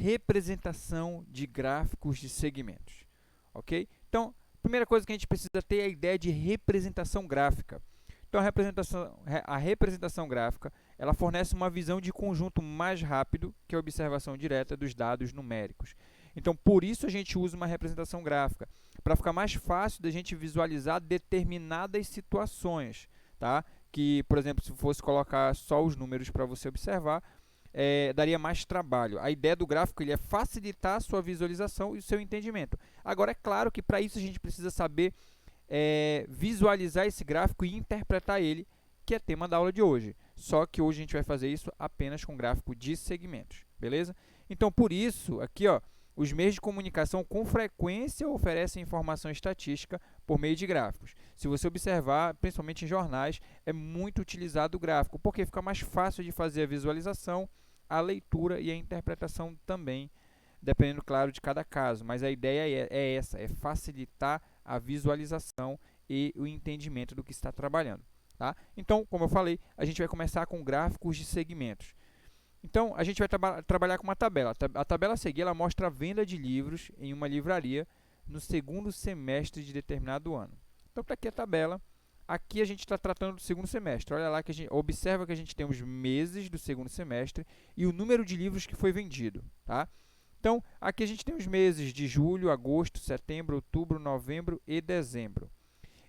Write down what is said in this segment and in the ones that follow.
representação de gráficos de segmentos, ok? Então, a primeira coisa que a gente precisa ter é a ideia de representação gráfica. Então, a representação gráfica, ela fornece uma visão de conjunto mais rápido que a observação direta dos dados numéricos. Então, por isso a gente usa uma representação gráfica, para ficar mais fácil da gente visualizar determinadas situações, tá? Que, por exemplo, se fosse colocar só os números para você observar, daria mais trabalho. A ideia do gráfico ele é facilitar a sua visualização e o seu entendimento. Agora, é claro que para isso a gente precisa saber visualizar esse gráfico e interpretar ele, que é tema da aula de hoje. Só que hoje a gente vai fazer isso apenas com gráfico de segmentos, beleza? Então, por isso, aqui, ó, os meios de comunicação com frequência oferecem informação estatística por meio de gráficos. Se você observar, principalmente em jornais, é muito utilizado o gráfico, porque fica mais fácil de fazer a visualização, a leitura e a interpretação também, dependendo, claro, de cada caso. Mas a ideia é essa, é facilitar a visualização e o entendimento do que está trabalhando, tá? Então, como eu falei, a gente vai começar com gráficos de segmentos. Então, a gente vai trabalhar com uma tabela. A tabela a seguir ela mostra a venda de livros em uma livraria no segundo semestre de determinado ano. Então, está aqui a tabela. Aqui a gente está tratando do segundo semestre. Olha lá que a gente observa que a gente tem os meses do segundo semestre e o número de livros que foi vendido, tá? Então, aqui a gente tem os meses de julho, agosto, setembro, outubro, novembro e dezembro.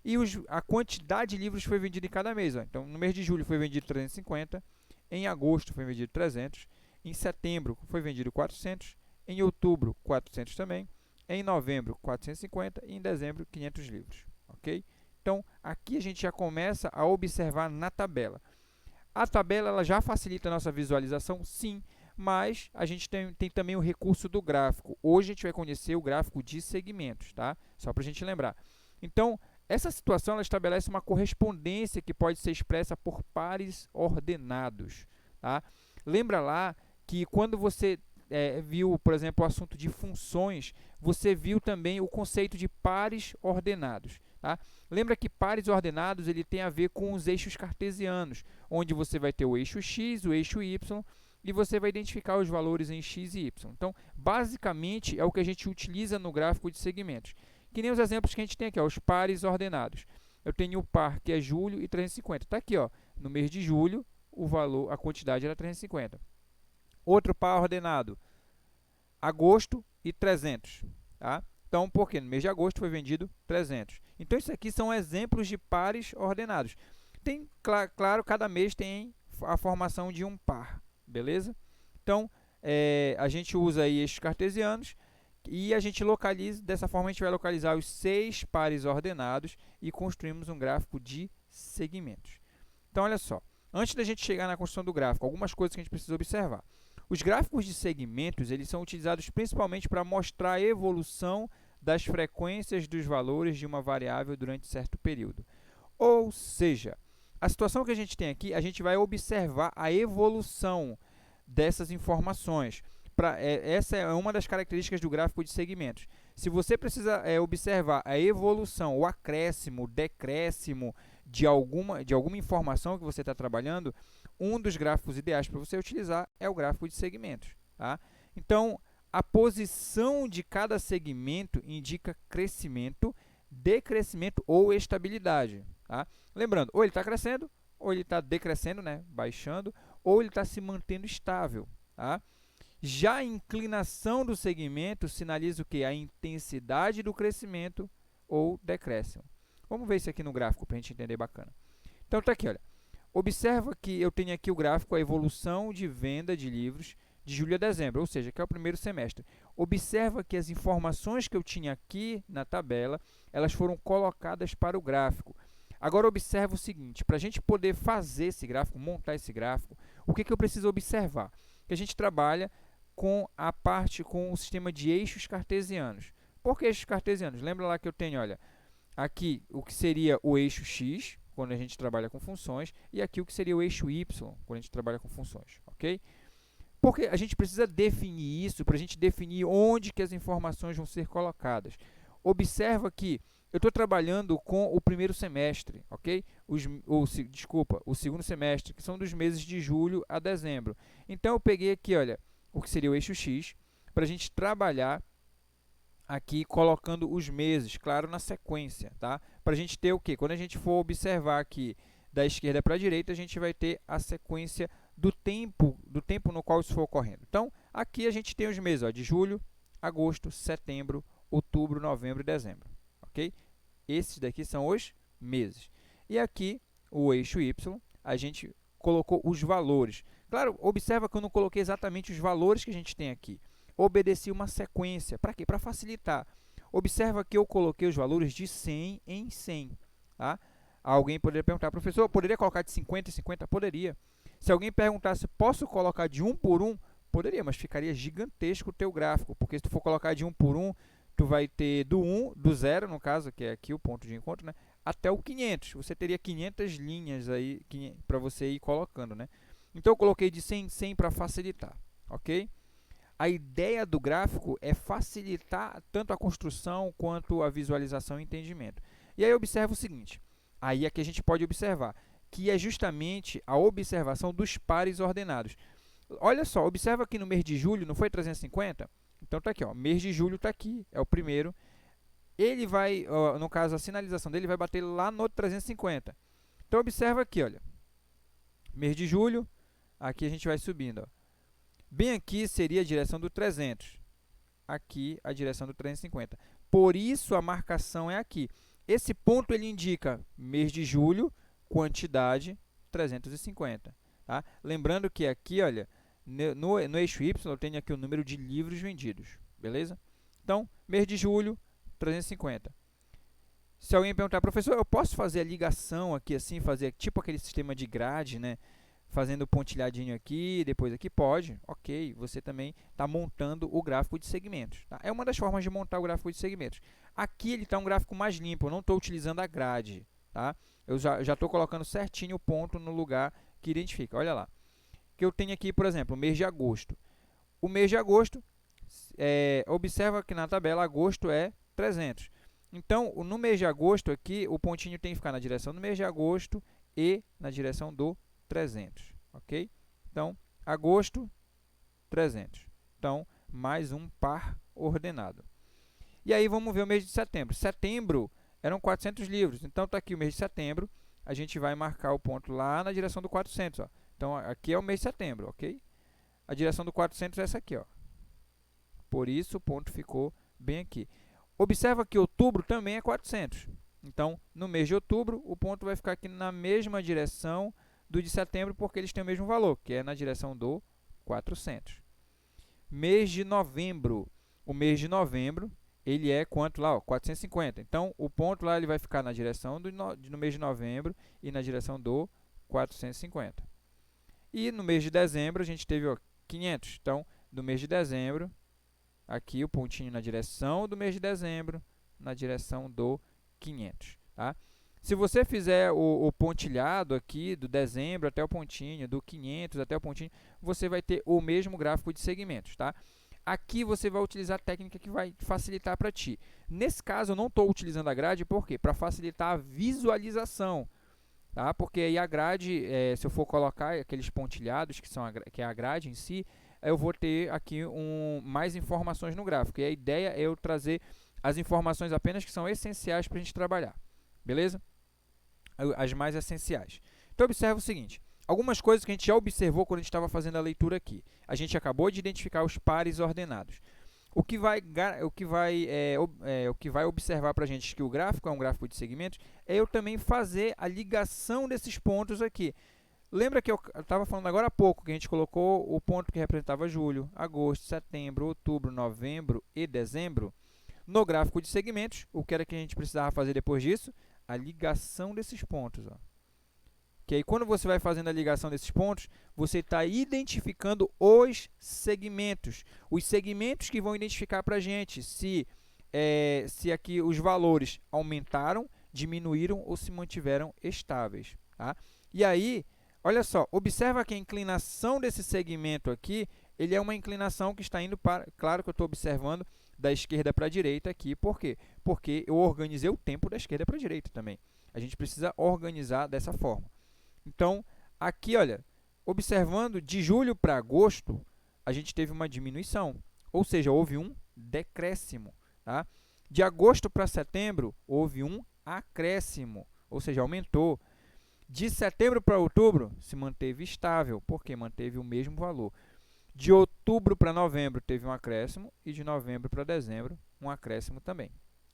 E a quantidade de livros foi vendida em cada mês. Ó. Então, no mês de julho foi vendido 350, em agosto foi vendido 300, em setembro foi vendido 400, em outubro 400 também, em novembro 450 e em dezembro 500 livros. Ok? Então, aqui a gente já começa a observar na tabela. A tabela ela já facilita a nossa visualização, sim, mas a gente tem também o recurso do gráfico. Hoje a gente vai conhecer o gráfico de segmentos, tá? Só para a gente lembrar. Então, essa situação ela estabelece uma correspondência que pode ser expressa por pares ordenados, tá? Lembra lá que quando você viu, por exemplo, o assunto de funções, você viu também o conceito de pares ordenados, tá? Lembra que pares ordenados ele tem a ver com os eixos cartesianos, onde você vai ter o eixo x, o eixo y, e você vai identificar os valores em x e y. Então, basicamente, é o que a gente utiliza no gráfico de segmentos. Que nem os exemplos que a gente tem aqui, ó, os pares ordenados. Eu tenho o par que é julho e 350. Está aqui, ó, no mês de julho, o valor, a quantidade era 350. Outro par ordenado, agosto e 300. Tá? Então, por quê? No mês de agosto foi vendido 300. Então, isso aqui são exemplos de pares ordenados. Tem, claro, cada mês tem a formação de um par, beleza? Então, a gente usa aí estes cartesianos e a gente localiza, dessa forma a gente vai localizar os 6 pares ordenados e construímos um gráfico de segmentos. Então, olha só, antes da gente chegar na construção do gráfico, algumas coisas que a gente precisa observar. Os gráficos de segmentos eles são utilizados principalmente para mostrar a evolução das frequências dos valores de uma variável durante certo período. Ou seja, a situação que a gente tem aqui, a gente vai observar a evolução dessas informações. Essa é uma das características do gráfico de segmentos. Se você precisa observar a evolução, o acréscimo, o decréscimo de alguma informação que você está trabalhando, um dos gráficos ideais para você utilizar é o gráfico de segmentos. Tá? Então, a posição de cada segmento indica crescimento, decrescimento ou estabilidade. Tá? Lembrando, ou ele está crescendo, ou ele está decrescendo, né? Baixando, ou ele está se mantendo estável. Tá? Já a inclinação do segmento sinaliza o quê? A intensidade do crescimento ou decréscimo. Vamos ver isso aqui no gráfico para a gente entender bacana. Então, está aqui, olha. Observa que eu tenho aqui o gráfico, a evolução de venda de livros de julho a dezembro, ou seja, que é o primeiro semestre. Observa que as informações que eu tinha aqui na tabela, elas foram colocadas para o gráfico. Agora, observa o seguinte, para a gente poder fazer esse gráfico, montar esse gráfico, o que eu preciso observar? Que a gente trabalha com o sistema de eixos cartesianos. Por que eixos cartesianos? Lembra lá que eu tenho, olha, aqui o que seria o eixo x, quando a gente trabalha com funções, e aqui o que seria o eixo y, quando a gente trabalha com funções, ok? Porque a gente precisa definir isso, para a gente definir onde que as informações vão ser colocadas. Observa que eu estou trabalhando com o primeiro semestre, ok? O segundo semestre, que são dos meses de julho a dezembro. Então, eu peguei aqui, olha, o que seria o eixo x, para a gente trabalhar aqui colocando os meses, claro, na sequência, tá? Para a gente ter o quê? Quando a gente for observar aqui da esquerda para a direita, a gente vai ter a sequência do tempo no qual isso for ocorrendo. Então, aqui a gente tem os meses, ó, de julho, agosto, setembro, outubro, novembro e dezembro, ok? Esses daqui são os meses. E aqui, o eixo Y, a gente colocou os valores. Claro, observa que eu não coloquei exatamente os valores que a gente tem aqui. Obedeci uma sequência. Para quê? Para facilitar. Observa que eu coloquei os valores de 100 em 100. Tá? Alguém poderia perguntar, professor, eu poderia colocar de 50 em 50? Poderia. Se alguém perguntasse, posso colocar de 1 por 1? Poderia, mas ficaria gigantesco o teu gráfico, porque se tu for colocar de 1 por 1, tu vai ter do 0, no caso, que é aqui o ponto de encontro, né, até o 500. Você teria 500 linhas aí para você ir colocando, né? Então, eu coloquei de 100 em 100 para facilitar, ok? A ideia do gráfico é facilitar tanto a construção quanto a visualização e entendimento. E aí, observa o seguinte, aí aqui a gente pode observar, que é justamente a observação dos pares ordenados. Olha só, observa que no mês de julho não foi 350? Então, está aqui, ó, mês de julho está aqui, é o primeiro. Ele vai, no caso, a sinalização dele vai bater lá no 350. Então, observa aqui, olha, mês de julho, aqui a gente vai subindo, ó. Bem aqui seria a direção do 300. Aqui a direção do 350. Por isso a marcação é aqui. Esse ponto ele indica mês de julho, quantidade 350. Tá? Lembrando que aqui, olha, no eixo Y eu tenho aqui o número de livros vendidos. Beleza? Então, mês de julho, 350. Se alguém perguntar, professor, eu posso fazer a ligação aqui assim, fazer tipo aquele sistema de grade, né? Fazendo pontilhadinho aqui, depois aqui, pode, ok, você também está montando o gráfico de segmentos. Tá? É uma das formas de montar o gráfico de segmentos. Aqui ele está um gráfico mais limpo, eu não estou utilizando a grade. Tá? Eu já estou colocando certinho o ponto no lugar que identifica. Olha lá, que eu tenho aqui, por exemplo, o mês de agosto. O mês de agosto, observa que na tabela agosto é 300. Então, no mês de agosto aqui, o pontinho tem que ficar na direção do mês de agosto e na direção do 300, ok? Então, agosto, 300. Então, mais um par ordenado. E aí, vamos ver o mês de setembro. Setembro eram 400 livros. Então, está aqui o mês de setembro. A gente vai marcar o ponto lá na direção do 400. Ó. Então, aqui é o mês de setembro, ok? A direção do 400 é essa aqui, ó. Por isso, o ponto ficou bem aqui. Observa que outubro também é 400. Então, no mês de outubro, o ponto vai ficar aqui na mesma direção do de setembro, porque eles têm o mesmo valor, que é na direção do 400. Mês de novembro. O mês de novembro, ele é quanto lá? Ó, 450. Então, o ponto lá ele vai ficar na direção no mês de novembro e na direção do 450. E no mês de dezembro, a gente teve, ó, 500. Então, no mês de dezembro, aqui o pontinho na direção do mês de dezembro, na direção do 500. Tá? Se você fizer o pontilhado aqui, do dezembro até o pontinho, do 500 até o pontinho, você vai ter o mesmo gráfico de segmentos. Tá? Aqui você vai utilizar a técnica que vai facilitar para ti. Nesse caso, eu não estou utilizando a grade, por quê? Para facilitar a visualização. Tá? Porque aí a grade, se eu for colocar aqueles pontilhados, que é a grade em si, eu vou ter aqui mais informações no gráfico. E a ideia é eu trazer as informações apenas que são essenciais para a gente trabalhar. Beleza? As mais essenciais. Então, observa o seguinte. Algumas coisas que a gente já observou quando a gente estava fazendo a leitura aqui. A gente acabou de identificar os pares ordenados. O que vai observar para a gente que o gráfico é um gráfico de segmentos é eu também fazer a ligação desses pontos aqui. Lembra que eu estava falando agora há pouco que a gente colocou o ponto que representava julho, agosto, setembro, outubro, novembro e dezembro? No gráfico de segmentos, o que era que a gente precisava fazer depois disso? A ligação desses pontos. Ó. Que aí, quando você vai fazendo a ligação desses pontos, você está identificando os segmentos. Os segmentos que vão identificar para a gente se aqui os valores aumentaram, diminuíram ou se mantiveram estáveis. Tá? E aí, olha só, observa que a inclinação desse segmento aqui, ele é uma inclinação que está indo para... Claro que eu estou observando da esquerda para a direita aqui. Por quê? Porque eu organizei o tempo da esquerda para a direita também. A gente precisa organizar dessa forma. Então, aqui, olha, observando de julho para agosto, a gente teve uma diminuição. ou seja, houve um decréscimo. Tá? De agosto para setembro, houve um acréscimo, ou seja, aumentou. De setembro para outubro, se manteve estável, porque manteve o mesmo valor. De outubro para novembro, teve um acréscimo, e de novembro para dezembro, um acréscimo também.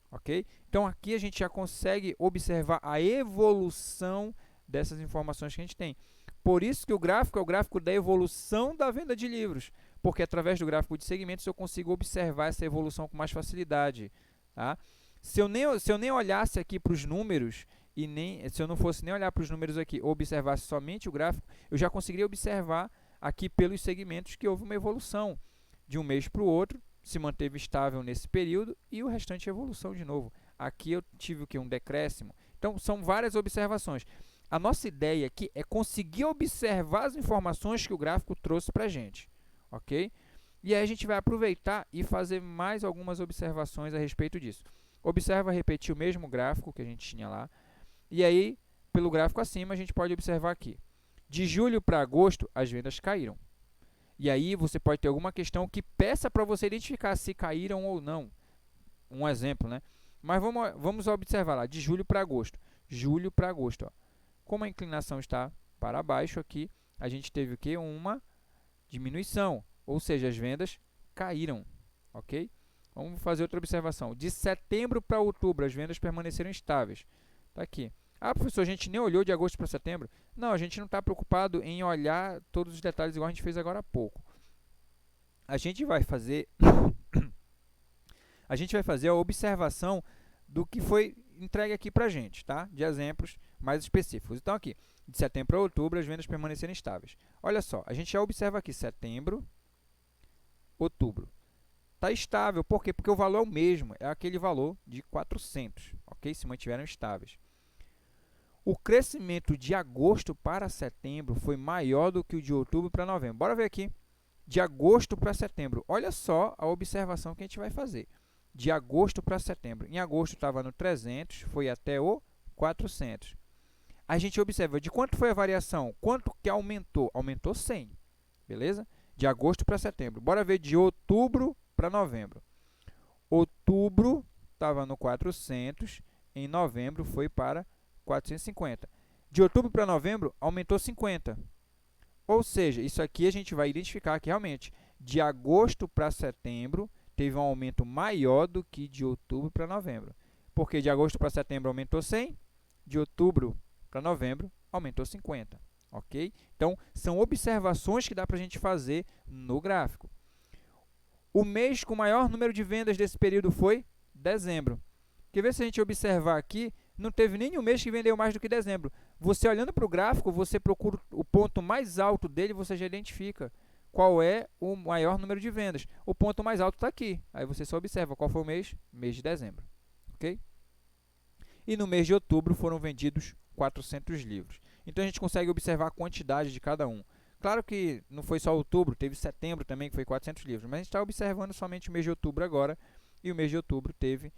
Ok? Então, aqui a gente já consegue observar a evolução dessas informações que a gente tem. Por isso que o gráfico é o gráfico da evolução da venda de livros, porque através do gráfico de segmentos eu consigo observar essa evolução com mais facilidade. Tá? Se eu nem olhasse aqui para os números, se eu não fosse nem olhar para os números aqui, ou observasse somente o gráfico, eu já conseguiria observar aqui pelos segmentos que houve uma evolução de um mês para o outro, se manteve estável nesse período e o restante evolução de novo. Aqui eu tive o que? Um decréscimo. Então, são várias observações. A nossa ideia aqui é conseguir observar as informações que o gráfico trouxe para a gente. Ok? E aí a gente vai aproveitar e fazer mais algumas observações a respeito disso. Observa repetir o mesmo gráfico que a gente tinha lá. E aí, pelo gráfico acima, a gente pode observar aqui. De julho para agosto, as vendas caíram. E aí, você pode ter alguma questão que peça para você identificar se caíram ou não. Um exemplo, né? Mas vamos observar lá, de julho para agosto. Julho para agosto, ó. Como a inclinação está para baixo aqui, a gente teve o quê? Uma diminuição, ou seja, as vendas caíram, ok? Vamos fazer outra observação. De setembro para outubro, as vendas permaneceram estáveis. Está aqui. Ah, professor, a gente nem olhou de agosto para setembro. Não, a gente não está preocupado em olhar todos os detalhes igual a gente fez agora há pouco. A gente vai fazer a observação do que foi entregue aqui para a gente, tá? De exemplos mais específicos. Então, aqui, de setembro para outubro, as vendas permaneceram estáveis. Olha só, a gente já observa aqui setembro, outubro. Está estável, por quê? Porque o valor é o mesmo, é aquele valor de 400, ok? Se mantiveram estáveis. O crescimento de agosto para setembro foi maior do que o de outubro para novembro. Bora ver aqui. De agosto para setembro. Olha só a observação que a gente vai fazer. De agosto para setembro. Em agosto estava no 300, foi até o 400. A gente observa de quanto foi a variação. Quanto que aumentou? Aumentou 100. Beleza? De agosto para setembro. Bora ver de outubro para novembro. Outubro estava no 400. Em novembro foi para 450. De outubro para novembro, aumentou 50. Ou seja, isso aqui a gente vai identificar que realmente, de agosto para setembro, teve um aumento maior do que de outubro para novembro. Porque de agosto para setembro aumentou 100, de outubro para novembro aumentou 50. Ok? Então, são observações que dá para a gente fazer no gráfico. O mês com maior número de vendas desse período foi dezembro. Quer ver se a gente observar aqui, não teve nenhum mês que vendeu mais do que dezembro. Você olhando para o gráfico, você procura o ponto mais alto dele, você já identifica qual é o maior número de vendas. O ponto mais alto está aqui. Aí você só observa qual foi o mês? Mês de dezembro. Ok? E no mês de outubro foram vendidos 400 livros. Então, a gente consegue observar a quantidade de cada um. Claro que não foi só outubro, teve setembro também, que foi 400 livros. Mas a gente está observando somente o mês de outubro agora. E o mês de outubro teve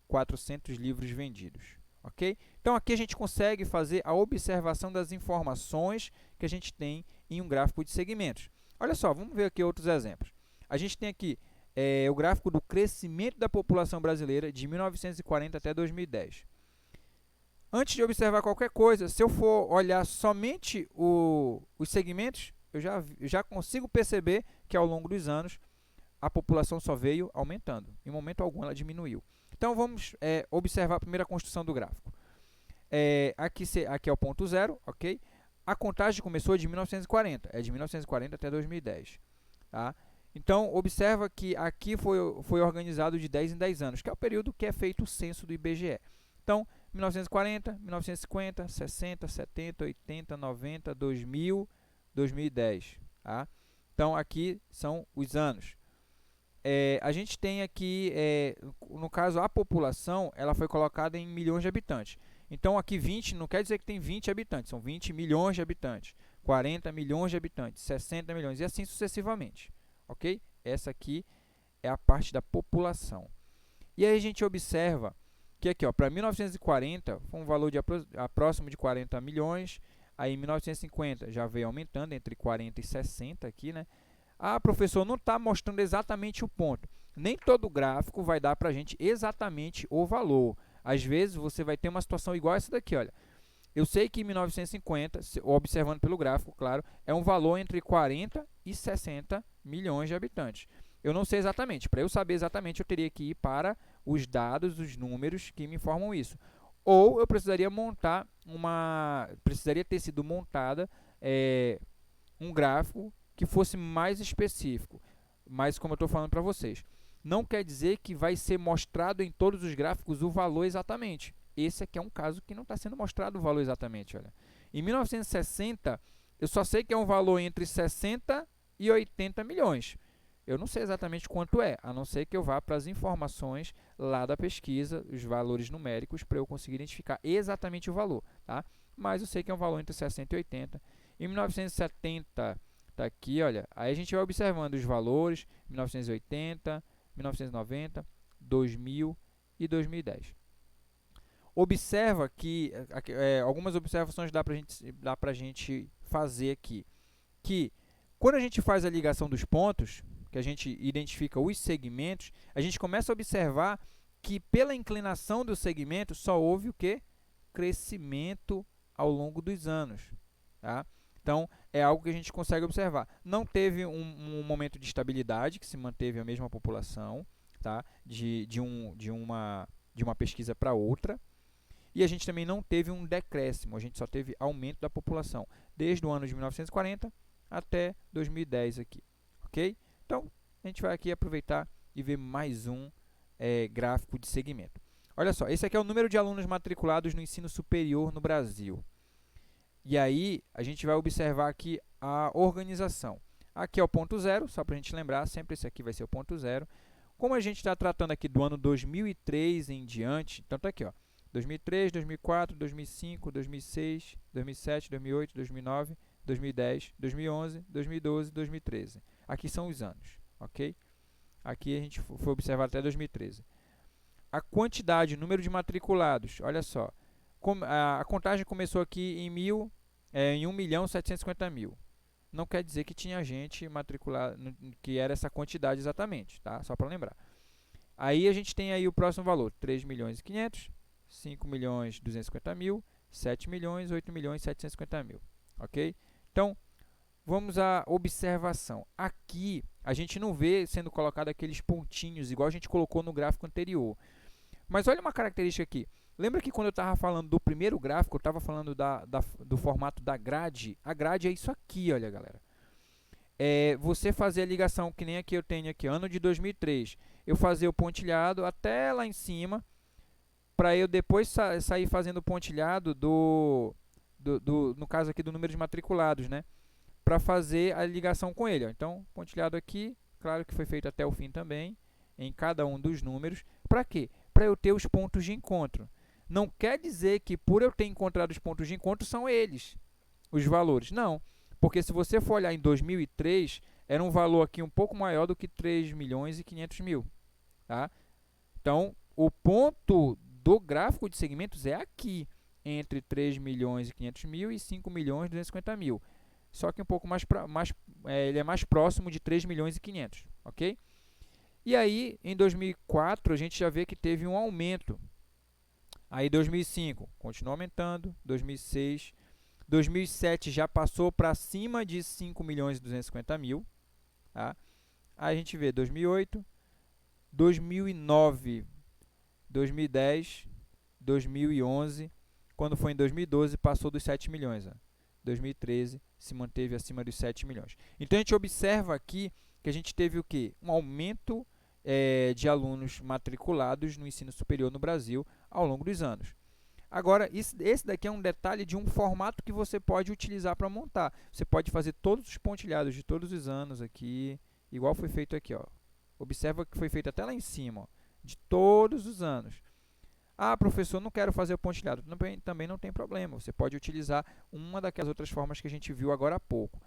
400 livros vendidos. Ok? Então, aqui a gente consegue fazer a observação das informações que a gente tem em um gráfico de segmentos. Olha só, vamos ver aqui outros exemplos. A gente tem aqui o gráfico do crescimento da população brasileira de 1940 até 2010. Antes de observar qualquer coisa, se eu for olhar somente os segmentos, eu já consigo perceber que ao longo dos anos a população só veio aumentando. Em momento algum ela diminuiu. Então, vamos observar a primeira construção do gráfico. Aqui é o ponto zero, ok? A contagem começou de 1940, é de 1940 até 2010. Tá? Então, observa que aqui foi organizado de 10 em 10 anos, que é o período que é feito o censo do IBGE. Então, 1940, 1950, 60, 70, 80, 90, 2000, 2010. Tá? Então, aqui são os anos. A gente tem aqui, no caso, a população, ela foi colocada em milhões de habitantes. Então, aqui 20 não quer dizer que tem 20 habitantes, são 20 milhões de habitantes, 40 milhões de habitantes, 60 milhões e assim sucessivamente. Ok? Essa aqui é a parte da população. E aí a gente observa que aqui, para 1940, foi um valor de próximo de 40 milhões, aí em 1950 já veio aumentando entre 40 e 60 aqui, né? Ah, professor, não está mostrando exatamente o ponto. Nem todo gráfico vai dar para a gente exatamente o valor. Às vezes, você vai ter uma situação igual a essa daqui, olha. Eu sei que em 1950, observando pelo gráfico, claro, é um valor entre 40 e 60 milhões de habitantes. Eu não sei exatamente. Para eu saber exatamente, eu teria que ir para os dados, os números que me informam isso. Ou eu precisaria montar precisaria ter sido montada um gráfico que fosse mais específico. Mas como eu estou falando para vocês, não quer dizer que vai ser mostrado em todos os gráficos o valor exatamente. Esse aqui é um caso que não está sendo mostrado o valor exatamente. Olha. Em 1960, eu só sei que é um valor entre 60 e 80 milhões. Eu não sei exatamente quanto é, a não ser que eu vá para as informações lá da pesquisa, os valores numéricos, para eu conseguir identificar exatamente o valor. Tá? Mas eu sei que é um valor entre 60 e 80. Em 1970, está aqui, olha, aí a gente vai observando os valores, 1980, 1990, 2000 e 2010. Observa que algumas observações dá para a gente fazer aqui, que quando a gente faz a ligação dos pontos, que a gente identifica os segmentos, a gente começa a observar que pela inclinação do segmento só houve o quê? Crescimento ao longo dos anos. Tá? Então, é algo que a gente consegue observar. Não teve um momento de estabilidade, que se manteve a mesma população, tá? de uma pesquisa para outra. E a gente também não teve um decréscimo, a gente só teve aumento da população, desde o ano de 1940 até 2010 aqui, ok? Então, a gente vai aqui aproveitar e ver mais um gráfico de segmento. Olha só, esse aqui é o número de alunos matriculados no ensino superior no Brasil. E aí, a gente vai observar aqui a organização. Aqui é o ponto zero, só para a gente lembrar, sempre esse aqui vai ser o ponto zero. Como a gente está tratando aqui do ano 2003 em diante, então está aqui, ó. 2003, 2004, 2005, 2006, 2007, 2008, 2009, 2010, 2011, 2012, 2013. Aqui são os anos, ok? Aqui a gente foi observar até 2013. A quantidade, o número de matriculados, olha só. A contagem começou aqui em 1.750.000. Não quer dizer que tinha gente matriculada, que era essa quantidade exatamente, tá? Só para lembrar. Aí a gente tem aí o próximo valor, 3.500.000. 5.250.000, 7 milhões, 8 milhões, 750.000, ok? Então, vamos à observação. Aqui, a gente não vê sendo colocado aqueles pontinhos, igual a gente colocou no gráfico anterior. Mas olha uma característica aqui. Lembra que quando eu estava falando do primeiro gráfico, eu estava falando do formato da grade? A grade é isso aqui, olha, galera. Você fazer a ligação, que nem aqui eu tenho aqui, ano de 2003. Eu fazer o pontilhado até lá em cima, para eu depois sair fazendo pontilhado no caso aqui do número de matriculados, né? Para fazer a ligação com ele. Ó. Então, pontilhado aqui, claro que foi feito até o fim também, em cada um dos números. Para quê? Para eu ter os pontos de encontro. Não quer dizer que por eu ter encontrado os pontos de encontro são eles, os valores. Não, porque se você for olhar em 2003, era um valor aqui um pouco maior do que 3.500.000. Tá? Então, o ponto do gráfico de segmentos é aqui, entre 3.500.000 e 5.250.000. Só que um pouco ele é mais próximo de 3.500.000, ok? E aí, em 2004, a gente já vê que teve um aumento. Aí, 2005, continuou aumentando, 2006, 2007 já passou para cima de 5.250.000. Tá? Aí a gente vê 2008, 2009, 2010, 2011, quando foi em 2012 passou dos 7 milhões. 2013 se manteve acima dos 7 milhões. Então a gente observa aqui que a gente teve o quê? Um aumento de alunos matriculados no ensino superior no Brasil ao longo dos anos. Agora, esse daqui é um detalhe de um formato que você pode utilizar para montar. Você pode fazer todos os pontilhados de todos os anos aqui, igual foi feito aqui. Ó. Observa que foi feito até lá em cima, ó, de todos os anos. Ah, professor, não quero fazer o pontilhado. Também não tem problema. Você pode utilizar uma daquelas outras formas que a gente viu agora há pouco.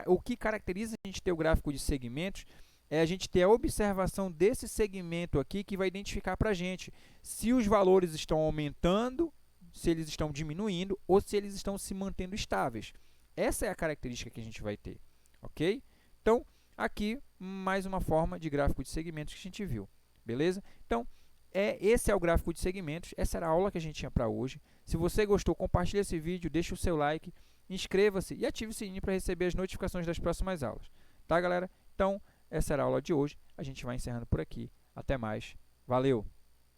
O que caracteriza a gente ter o gráfico de segmentos é a gente ter a observação desse segmento aqui que vai identificar para a gente se os valores estão aumentando, se eles estão diminuindo ou se eles estão se mantendo estáveis. Essa é a característica que a gente vai ter, ok? Então, aqui mais uma forma de gráfico de segmentos que a gente viu, beleza? Então, esse é o gráfico de segmentos, essa era a aula que a gente tinha para hoje. Se você gostou, compartilhe esse vídeo, deixe o seu like, inscreva-se e ative o sininho para receber as notificações das próximas aulas. Tá, galera? Então, essa era a aula de hoje, a gente vai encerrando por aqui. Até mais, valeu!